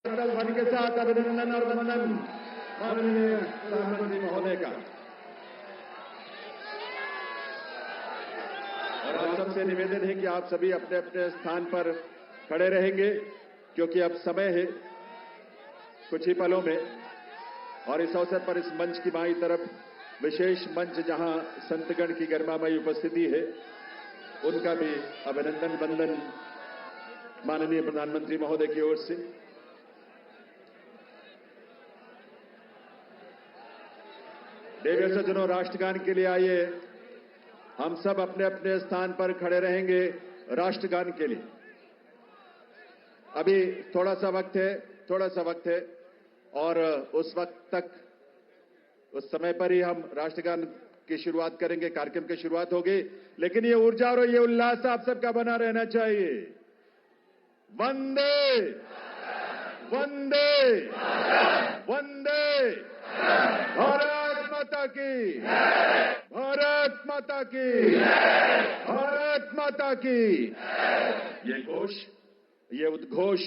ध्वनि के साथ अभिनंदन और वंदन माननीय प्रधानमंत्री महोदय का। और आप सबसे निवेदन है कि आप सभी अपने अपने स्थान पर खड़े रहेंगे, क्योंकि अब समय है कुछ ही पलों में। और इस अवसर पर इस मंच की बाईं तरफ विशेष मंच जहां संतगण की गरिमामयी उपस्थिति है, उनका भी अभिनंदन वंदन माननीय प्रधानमंत्री महोदय की ओर से। देवी सज्जनों, राष्ट्रगान के लिए आइए, हम सब अपने अपने स्थान पर खड़े रहेंगे राष्ट्रगान के लिए। अभी थोड़ा सा वक्त है और उस वक्त तक, उस समय पर ही हम राष्ट्रगान की शुरुआत करेंगे, कार्यक्रम की शुरुआत होगी। लेकिन ये ऊर्जा और ये उल्लास आप सबका बना रहना चाहिए। वंदे वंदे वंदे भारत माता की, भारत माता की, भारत माता की। ये घोष, ये उद्घोष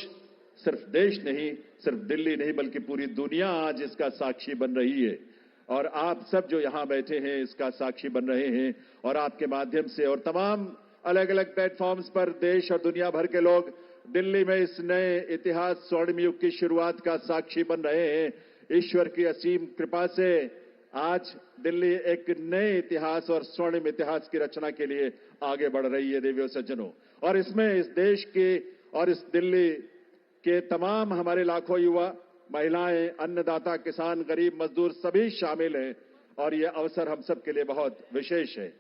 सिर्फ देश नहीं, सिर्फ दिल्ली नहीं, बल्कि पूरी दुनिया आज इसका साक्षी बन रही है। और आप सब जो यहां बैठे हैं इसका साक्षी बन रहे हैं। और आपके माध्यम से और तमाम अलग अलग प्लेटफॉर्म्स पर देश और दुनिया भर के लोग दिल्ली में इस नए इतिहास स्वर्णिम युग की शुरुआत का साक्षी बन रहे हैं। ईश्वर की असीम कृपा से आज दिल्ली एक नए इतिहास और स्वर्णिम इतिहास की रचना के लिए आगे बढ़ रही है देवियों सज्जनों। और इसमें इस देश के और इस दिल्ली के तमाम हमारे लाखों युवा, महिलाएं, अन्नदाता, किसान, गरीब, मजदूर सभी शामिल हैं। और ये अवसर हम सब के लिए बहुत विशेष है।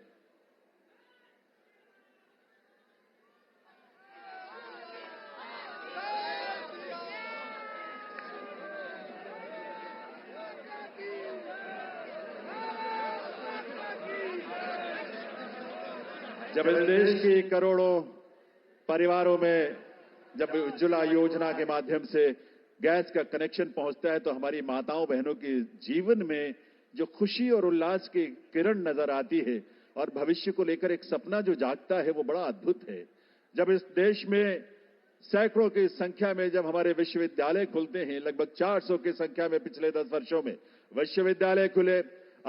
जब इस देश की करोड़ों परिवारों में जब उज्ज्वला योजना के माध्यम से गैस का कनेक्शन पहुंचता है, तो हमारी माताओं बहनों के जीवन में जो खुशी और उल्लास की किरण नजर आती है और भविष्य को लेकर एक सपना जो जागता है, वो बड़ा अद्भुत है। जब इस देश में सैकड़ों की संख्या में जब हमारे विश्वविद्यालय खुलते हैं, लगभग 400 की संख्या में पिछले 10 वर्षों में विश्वविद्यालय खुले,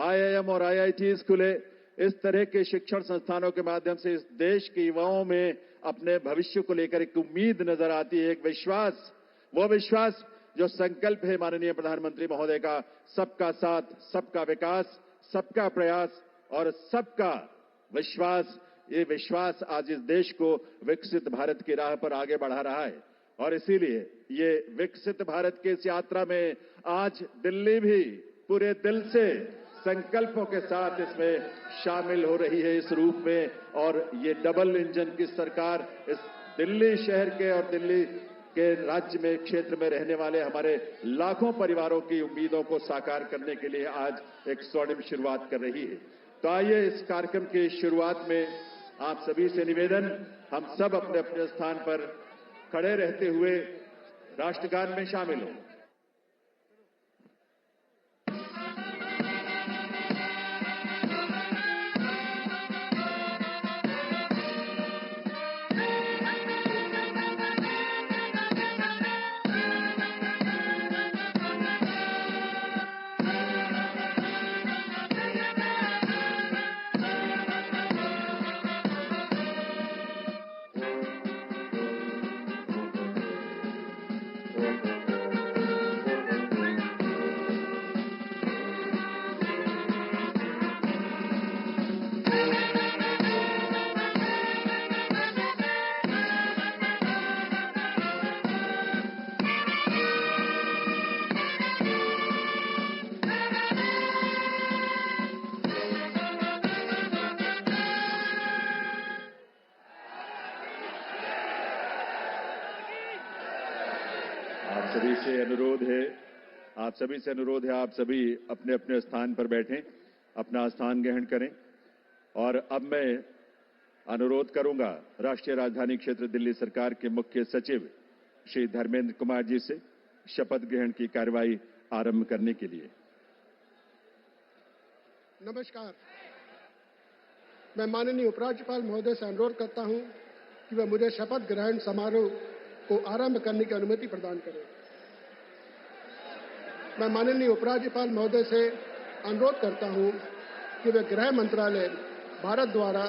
IIM और IITs खुले, इस तरह के शिक्षण संस्थानों के माध्यम से इस देश के युवाओं में अपने भविष्य को लेकर एक उम्मीद नजर आती है, एक विश्वास। वो विश्वास जो संकल्प है माननीय प्रधानमंत्री महोदय का, सबका साथ, सबका विकास, सबका प्रयास और सबका विश्वास। ये विश्वास आज इस देश को विकसित भारत की राह पर आगे बढ़ा रहा है। और इसीलिए ये विकसित भारत की इस यात्रा में आज दिल्ली भी पूरे दिल से संकल्पों के साथ इसमें शामिल हो रही है इस रूप में। और ये डबल इंजन की सरकार इस दिल्ली शहर के और दिल्ली के राज्य में, क्षेत्र में रहने वाले हमारे लाखों परिवारों की उम्मीदों को साकार करने के लिए आज एक स्वर्णिम शुरुआत कर रही है। तो आइए इस कार्यक्रम की शुरुआत में आप सभी से निवेदन, हम सब अपने अपने स्थान पर खड़े रहते हुए राष्ट्रगान में शामिल हों। आप सभी से अनुरोध है, आप सभी अपने अपने स्थान पर बैठें, अपना स्थान ग्रहण करें। और अब मैं अनुरोध करूंगा राष्ट्रीय राजधानी क्षेत्र दिल्ली सरकार के मुख्य सचिव श्री धर्मेंद्र कुमार जी से शपथ ग्रहण की कार्रवाई आरंभ करने के लिए। नमस्कार। मैं माननीय उपराज्यपाल महोदय से अनुरोध करता हूं कि वह मुझे शपथ ग्रहण समारोह को आरंभ करने की अनुमति प्रदान करें। मैं माननीय उपराज्यपाल महोदय से अनुरोध करता हूं कि वे गृह मंत्रालय भारत द्वारा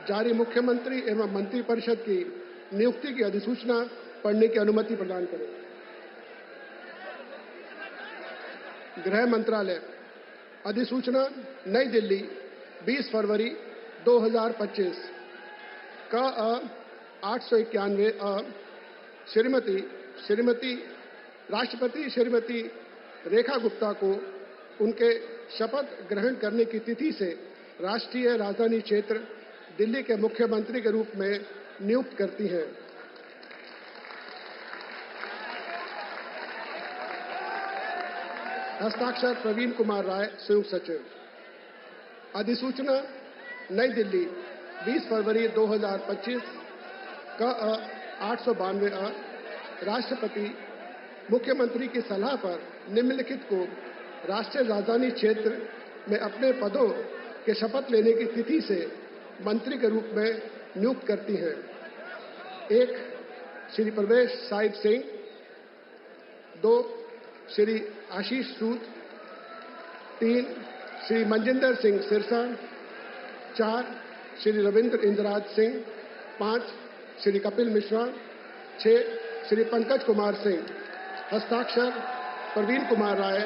जारी मुख्यमंत्री एवं मंत्रिपरिषद की नियुक्ति की अधिसूचना पढ़ने की अनुमति प्रदान करें। गृह मंत्रालय अधिसूचना नई दिल्ली 20 फरवरी 2025 का 891 श्रीमती राष्ट्रपति श्रीमती रेखा गुप्ता को उनके शपथ ग्रहण करने की तिथि से राष्ट्रीय राजधानी क्षेत्र दिल्ली के मुख्यमंत्री के रूप में नियुक्त करती है। हस्ताक्षर प्रवीण कुमार राय, संयुक्त सचिव। अधिसूचना नई दिल्ली 20 फरवरी 2025 का 892 राष्ट्रपति मुख्यमंत्री की सलाह पर निम्नलिखित को राष्ट्रीय राजधानी क्षेत्र में अपने पदों के शपथ लेने की तिथि से मंत्री के रूप में नियुक्त करती है। 1 श्री प्रवेश साहिब सिंह, 2 श्री आशीष सूद, 3 श्री मनजिंदर सिंह सिरसा, 4 श्री रविंद्र इंद्रराज सिंह, 5 श्री कपिल मिश्रा, 6 श्री पंकज कुमार सिंह। हस्ताक्षर प्रवीण कुमार राय,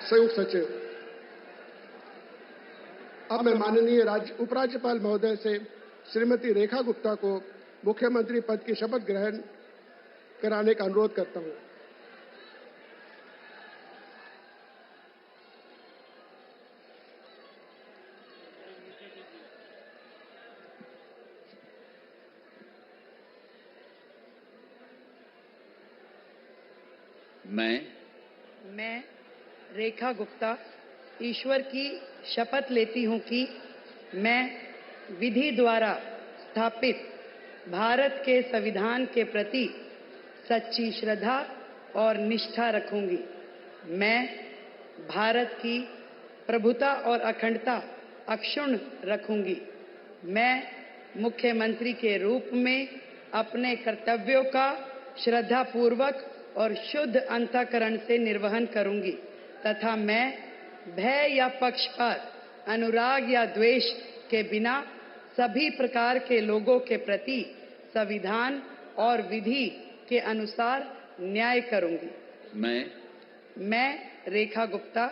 संयुक्त सचिव। अब मैं माननीय उपराज्यपाल महोदय से श्रीमती रेखा गुप्ता को मुख्यमंत्री पद की शपथ ग्रहण कराने का अनुरोध करता हूं। मैं रेखा गुप्ता ईश्वर की शपथ लेती हूं कि मैं विधि द्वारा स्थापित भारत के संविधान के प्रति सच्ची श्रद्धा और निष्ठा रखूंगी। मैं भारत की प्रभुता और अखंडता अक्षुण्ण रखूंगी। मैं मुख्यमंत्री के रूप में अपने कर्तव्यों का श्रद्धापूर्वक और शुद्ध अंतःकरण से निर्वहन करूंगी तथा मैं भय या पक्षपात, अनुराग या द्वेष के बिना सभी प्रकार के लोगों के प्रति संविधान और विधि के अनुसार न्याय करूंगी। मैं रेखा गुप्ता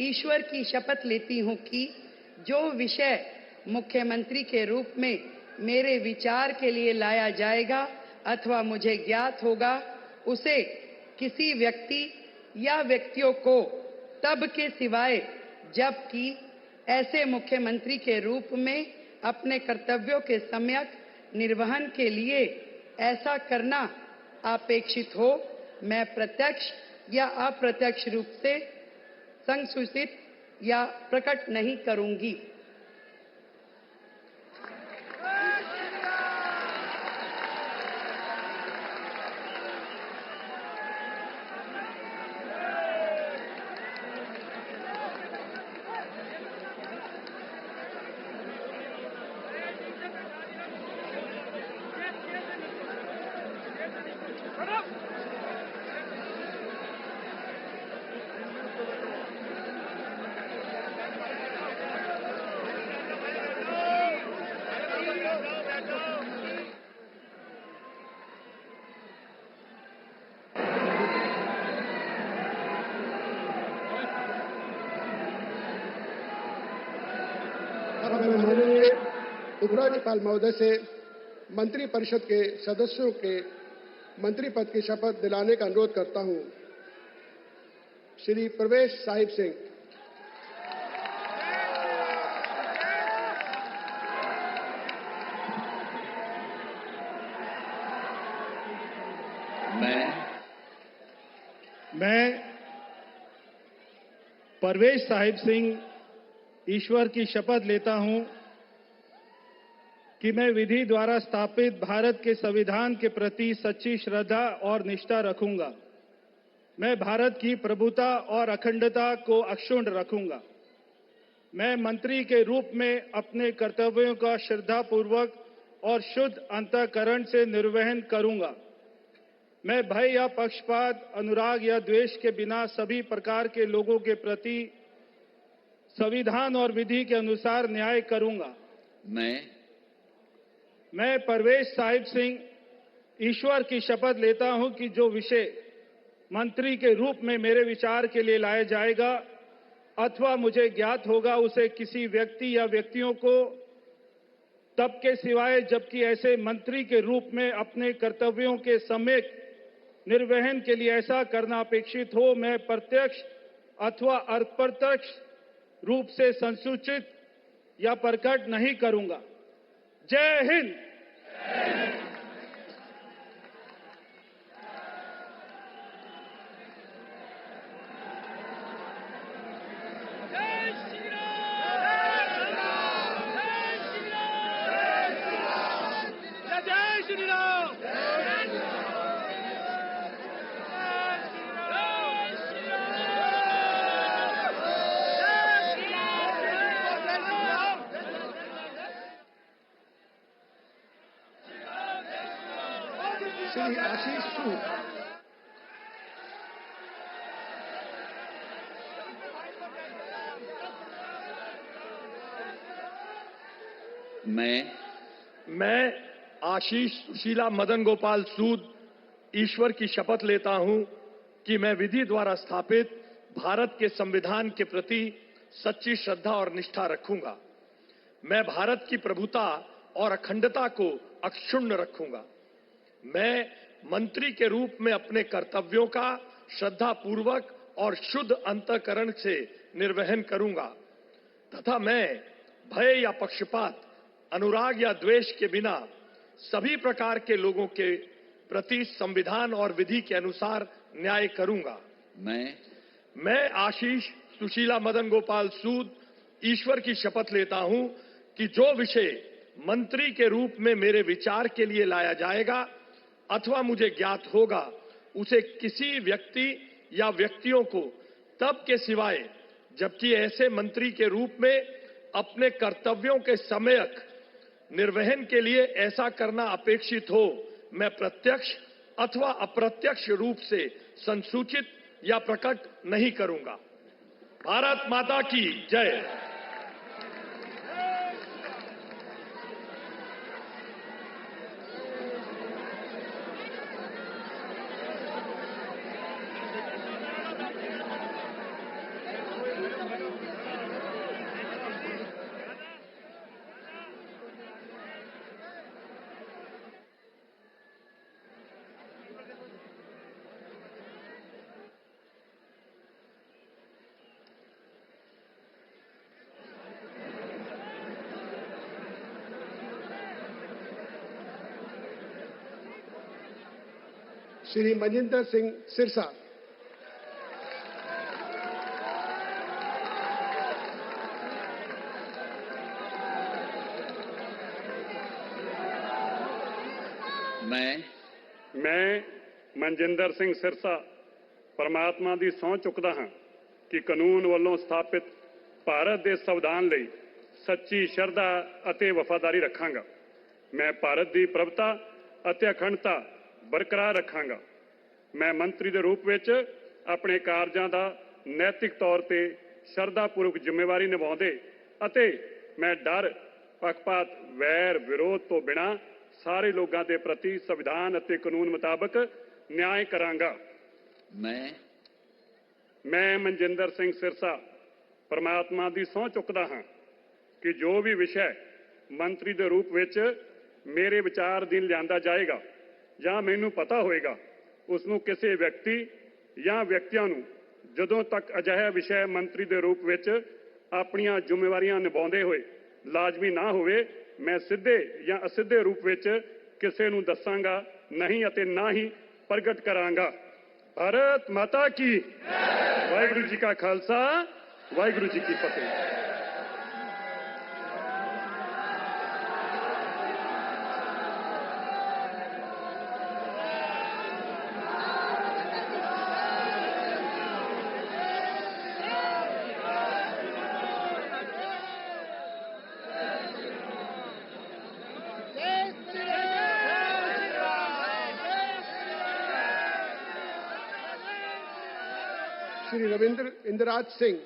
ईश्वर की शपथ लेती हूं कि जो विषय मुख्यमंत्री के रूप में मेरे विचार के लिए लाया जाएगा अथवा मुझे ज्ञात होगा, उसे किसी व्यक्ति या व्यक्तियों को तब के सिवाय जबकि ऐसे मुख्यमंत्री के रूप में अपने कर्तव्यों के सम्यक निर्वहन के लिए ऐसा करना अपेक्षित हो, मैं प्रत्यक्ष या अप्रत्यक्ष रूप से संसूचित या प्रकट नहीं करूंगी। माननीय उपराज्यपाल महोदय से मंत्रिपरिषद के सदस्यों के मंत्री पद की शपथ दिलाने का अनुरोध करता हूं। श्री प्रवेश साहिब सिंह। मैं परवेश साहिब सिंह ईश्वर की शपथ लेता हूं कि मैं विधि द्वारा स्थापित भारत के संविधान के प्रति सच्ची श्रद्धा और निष्ठा रखूंगा। मैं भारत की प्रभुता और अखंडता को अक्षुण्ण रखूंगा। मैं मंत्री के रूप में अपने कर्तव्यों का श्रद्धापूर्वक और शुद्ध अंतःकरण से निर्वहन करूंगा। मैं भय या पक्षपात, अनुराग या द्वेष के बिना सभी प्रकार के लोगों के प्रति संविधान और विधि के अनुसार न्याय करूंगा। मैं परवेश साहिब सिंह ईश्वर की शपथ लेता हूं कि जो विषय मंत्री के रूप में मेरे विचार के लिए लाया जाएगा अथवा मुझे ज्ञात होगा, उसे किसी व्यक्ति या व्यक्तियों को तब के सिवाय जबकि ऐसे मंत्री के रूप में अपने कर्तव्यों के सम्यक निर्वहन के लिए ऐसा करना अपेक्षित हो, मैं प्रत्यक्ष अथवा अप्रत्यक्ष रूप से संसूचित या प्रकट नहीं करूंगा। जय हिंद। श्री आशीष सूद। मैं आशीष सुशीला मदन गोपाल सूद ईश्वर की शपथ लेता हूं कि मैं विधि द्वारा स्थापित भारत के संविधान के प्रति सच्ची श्रद्धा और निष्ठा रखूंगा। मैं भारत की प्रभुता और अखंडता को अक्षुण्ण रखूंगा। मैं मंत्री के रूप में अपने कर्तव्यों का श्रद्धापूर्वक और शुद्ध अंतःकरण से निर्वहन करूंगा तथा मैं भय या पक्षपात, अनुराग या द्वेष के बिना सभी प्रकार के लोगों के प्रति संविधान और विधि के अनुसार न्याय करूंगा। मैं आशीष सुशीला मदन गोपाल सूद ईश्वर की शपथ लेता हूं कि जो विषय मंत्री के रूप में मेरे विचार के लिए लाया जाएगा अथवा मुझे ज्ञात होगा, उसे किसी व्यक्ति या व्यक्तियों को तब के सिवाय जबकि ऐसे मंत्री के रूप में अपने कर्तव्यों के सम्यक निर्वहन के लिए ऐसा करना अपेक्षित हो, मैं प्रत्यक्ष अथवा अप्रत्यक्ष रूप से संसूचित या प्रकट नहीं करूंगा। भारत माता की जय। श्री मजिंदर सिंह सिरसा। मैं मनजिंदर सिंह सिरसा परमात्मा ਦੀ ਸਹੁੰ ਚੁੱਕਦਾ ਹਾਂ ਕਿ ਕਾਨੂੰਨ ਵੱਲੋਂ ਸਥਾਪਿਤ ਭਾਰਤ ਦੇ ਸੰਵਿਧਾਨ ਲਈ ਸੱਚੀ ਸ਼ਰਧਾ ਅਤੇ ਵਫਾਦਾਰੀ ਰੱਖਾਂਗਾ। ਮੈਂ ਭਾਰਤ ਦੀ ਪ੍ਰਭੁਤਾ ਅਤੇ ਅਖੰਡਤਾ ਬਰਕਰਾਰ ਰੱਖਾਂਗਾ। ਮੈਂ ਮੰਤਰੀ ਦੇ ਰੂਪ ਵਿੱਚ ਆਪਣੇ ਕਾਰਜਾਂ ਦਾ ਨੈਤਿਕ ਤੌਰ ਤੇ ਸ਼ਰਧਾਪੂਰਵਕ ਜ਼ਿੰਮੇਵਾਰੀ ਨਿਭਾਉਂਦੇ ਅਤੇ ਮੈਂ ਡਰ, ਪੱਖਪਾਤ, ਵੈਰ, ਵਿਰੋਧ ਤੋਂ ਬਿਨਾਂ ਸਾਰੇ ਲੋਕਾਂ ਦੇ ਪ੍ਰਤੀ ਸੰਵਿਧਾਨ ਅਤੇ ਕਾਨੂੰਨ ਮੁਤਾਬਕ ਨਿਆਂ ਕਰਾਂਗਾ। ਮੈਂ ਮਨਜਿੰਦਰ ਸਿੰਘ ਸਿਰਸਾ ਪਰਮਾਤਮਾ ਦੀ ਸਹੁੰ ਚੁੱਕਦਾ ਹਾਂ ਕਿ ਜੋ ਵੀ ਵਿਸ਼ਾ ਮੰਤਰੀ ਦੇ ਰੂਪ ਵਿੱਚ ਮੇਰੇ ਵਿਚਾਰ ਅਧੀਨ ਲਿਆਂਦਾ ਜਾਏਗਾ ਜਾਂ ਮੈਨੂੰ ਪਤਾ ਹੋਏਗਾ, ਉਸ ਨੂੰ ਕਿਸੇ ਵਿਅਕਤੀ ਜਾਂ ਵਿਅਕਤੀਆਂ ਨੂੰ ਜਦੋਂ ਤੱਕ ਅਜਿਹਾ ਵਿਸ਼ਾ ਮੰਤਰੀ ਦੇ ਰੂਪ ਵਿੱਚ ਆਪਣੀਆਂ ਜ਼ਿੰਮੇਵਾਰੀਆਂ ਨਿਭਾਉਂਦੇ ਹੋਏ ਲਾਜ਼ਮੀ ਨਾ ਹੋਵੇ, ਮੈਂ ਸਿੱਧੇ ਜਾਂ ਅਸਿੱਧੇ ਰੂਪ ਵਿੱਚ ਕਿਸੇ ਨੂੰ ਦੱਸਾਂਗਾ ਨਹੀਂ ਅਤੇ ਨਾ ਹੀ ਪ੍ਰਗਟ ਕਰਾਂਗਾ। ਭਾਰਤ ਮਾਤਾ ਕੀ ਵਾਹਿਗੁਰੂ ਜੀ ਕਾ ਖਾਲਸਾ, ਵਾਹਿਗੁਰੂ ਜੀ ਕੀ ਫਤਿਹ। श्री रविंद्र इंदिराज सिंह।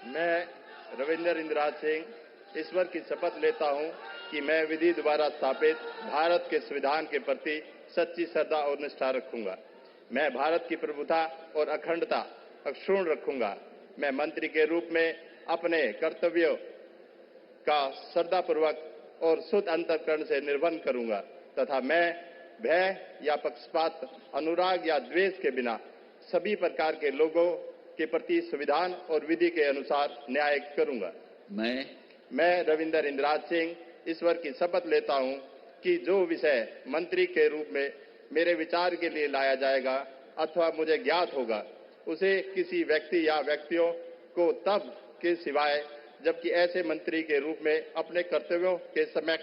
मैं रविंद्र इंदिराज सिंह ईश्वर की शपथ लेता हूं कि मैं विधि द्वारा स्थापित भारत के संविधान के प्रति सच्ची श्रद्धा और निष्ठा रखूंगा। मैं भारत की प्रभुता और अखंडता अक्षुण्ण रखूंगा। मैं मंत्री के रूप में अपने कर्तव्यों का श्रद्धापूर्वक और शुद्ध अंतःकरण से निर्वहन करूंगा तथा मैं भय या पक्षपात, अनुराग या द्वेष के बिना सभी प्रकार के लोगों के प्रति संविधान और विधि के अनुसार न्याय करूंगा। मैं रविंद्र इंदिराज सिंह ईश्वर की शपथ लेता हूं कि जो विषय मंत्री के रूप में मेरे विचार के लिए लाया जाएगा अथवा मुझे ज्ञात होगा, उसे किसी व्यक्ति या व्यक्तियों को तब के सिवाय जबकि ऐसे मंत्री के रूप में अपने कर्तव्यों के सम्यक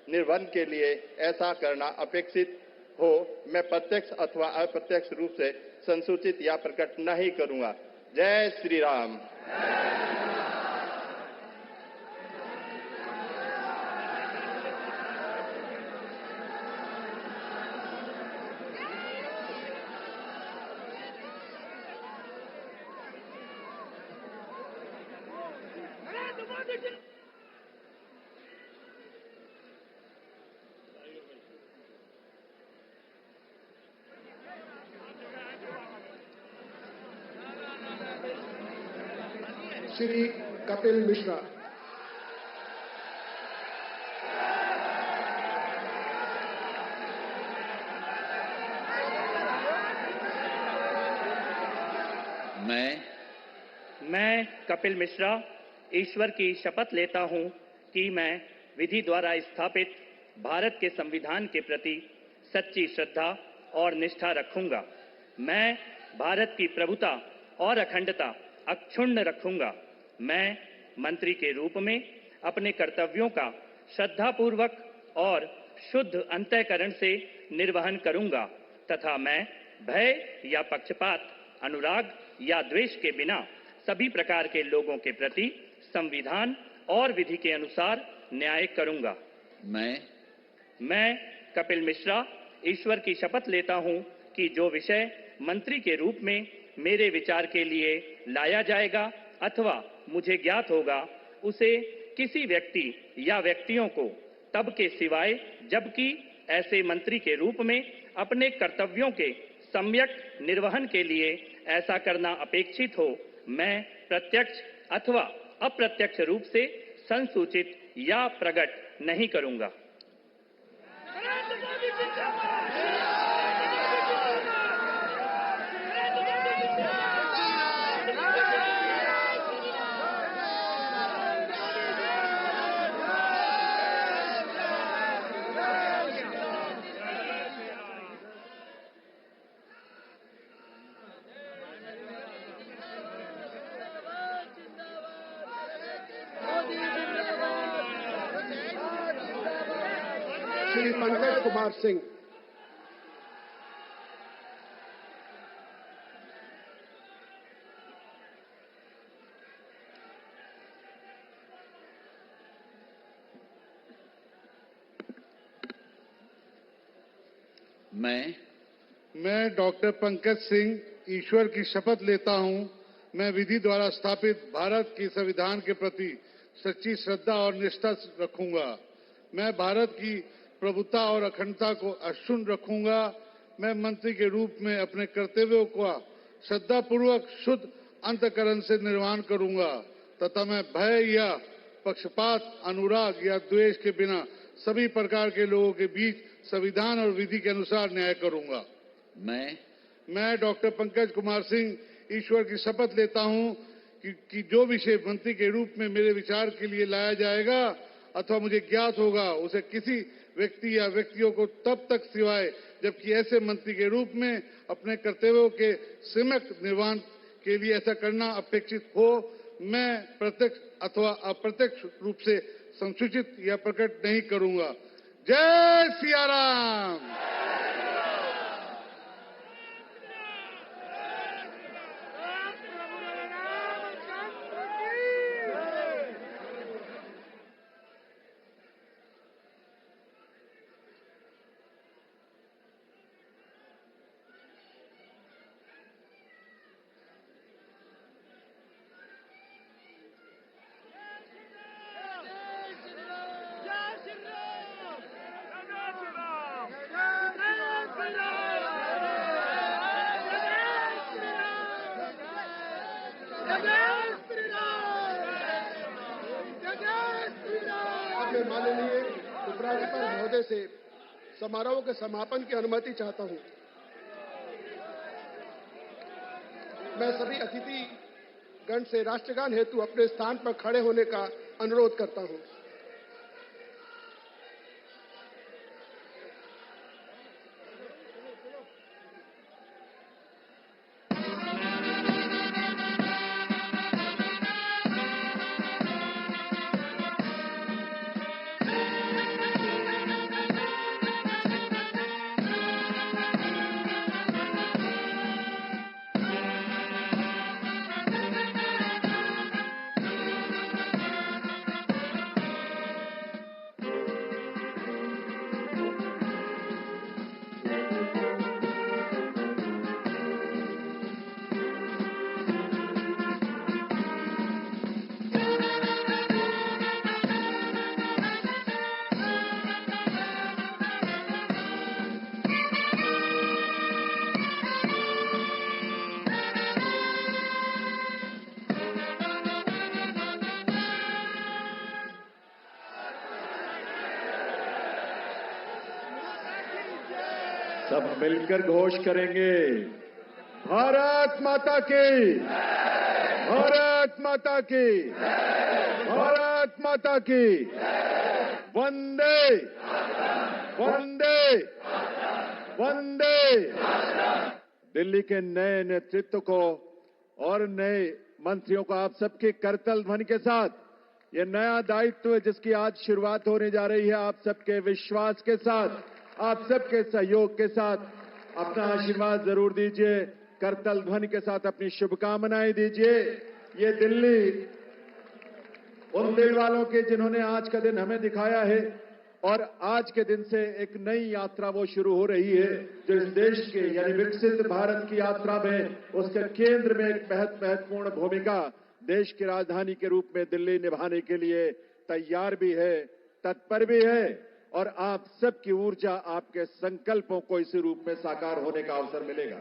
निर्वहन के लिए ऐसा करना अपेक्षित हो, मैं प्रत्यक्ष अथवा अप्रत्यक्ष रूप से संसूचित या प्रकट नहीं करूंगा। जय श्री राम। श्री कपिल मिश्रा। मैं कपिल मिश्रा ईश्वर की शपथ लेता हूं कि मैं विधि द्वारा स्थापित भारत के संविधान के प्रति सच्ची श्रद्धा और निष्ठा रखूंगा। मैं भारत की प्रभुता और अखंडता अक्षुण्ण रखूंगा। मैं मंत्री के रूप में अपने कर्तव्यों का श्रद्धापूर्वक और शुद्ध अंतःकरण से निर्वहन करूंगा तथा मैं भय या पक्षपात, अनुराग या द्वेष के बिना सभी प्रकार के लोगों के प्रति संविधान और विधि के अनुसार न्याय करूंगा। मैं कपिल मिश्रा ईश्वर की शपथ लेता हूं कि जो विषय मंत्री के रूप में मेरे विचार के लिए लाया जाएगा अथवा मुझे ज्ञात होगा, उसे किसी व्यक्ति या व्यक्तियों को तब के सिवाय जबकि ऐसे मंत्री के रूप में अपने कर्तव्यों के सम्यक निर्वहन के लिए ऐसा करना अपेक्षित हो, मैं प्रत्यक्ष अथवा अप्रत्यक्ष रूप से संसूचित या प्रकट नहीं करूंगा। श्री पंकज कुमार सिंह। मैं डॉक्टर पंकज सिंह ईश्वर की शपथ लेता हूं, मैं विधि द्वारा स्थापित भारत के संविधान के प्रति सच्ची श्रद्धा और निष्ठा रखूंगा। मैं भारत की प्रभुता और अखंडता को अक्षुण्ण रखूंगा। मैं मंत्री के रूप में अपने कर्तव्यों का श्रद्धापूर्वक शुद्ध अंतःकरण से निर्वहन करूंगा तथा मैं भय या पक्षपात, अनुराग या द्वेष के बिना सभी प्रकार के लोगों के बीच संविधान और विधि के अनुसार न्याय करूंगा। मैं डॉक्टर पंकज कुमार सिंह ईश्वर की शपथ लेता हूं कि जो विषय मंत्री के रूप में मेरे विचार के लिए लाया जाएगा अथवा मुझे ज्ञात होगा, उसे किसी व्यक्ति या व्यक्तियों को तब तक सिवाय जबकि ऐसे मंत्री के रूप में अपने कर्तव्यों के सम्यक निर्वहन के लिए ऐसा करना अपेक्षित हो, मैं प्रत्यक्ष अथवा अप्रत्यक्ष रूप से संसूचित या प्रकट नहीं करूंगा। जय सिया राम। मैं माननीय उपराज्यपाल महोदय से समारोह के समापन की अनुमति चाहता हूं। मैं सभी अतिथि गण से राष्ट्रगान हेतु अपने स्थान पर खड़े होने का अनुरोध करता हूं। सब मिलकर घोष करेंगे, भारत माता की, भारत माता की, भारत माता की, वंदे वंदे वंदे। दिल्ली के नए नेतृत्व को और नए मंत्रियों को आप सबके करतल ध्वनि के साथ ये नया दायित्व जिसकी आज शुरुआत होने जा रही है, आप सबके विश्वास के साथ, आप सबके सहयोग के साथ अपना आशीर्वाद जरूर दीजिए। करतल ध्वनि के साथ अपनी शुभकामनाएं दीजिए। ये दिल्ली उन दिल वालों के जिन्होंने आज का दिन हमें दिखाया है और आज के दिन से एक नई यात्रा वो शुरू हो रही है जो इस देश के यानी विकसित भारत की यात्रा में उसके केंद्र में एक महत्वपूर्ण भूमिका देश की राजधानी के रूप में दिल्ली निभाने के लिए तैयार भी है, तत्पर भी है और आप सबकी ऊर्जा, आपके संकल्पों को इसी रूप में साकार होने का अवसर मिलेगा।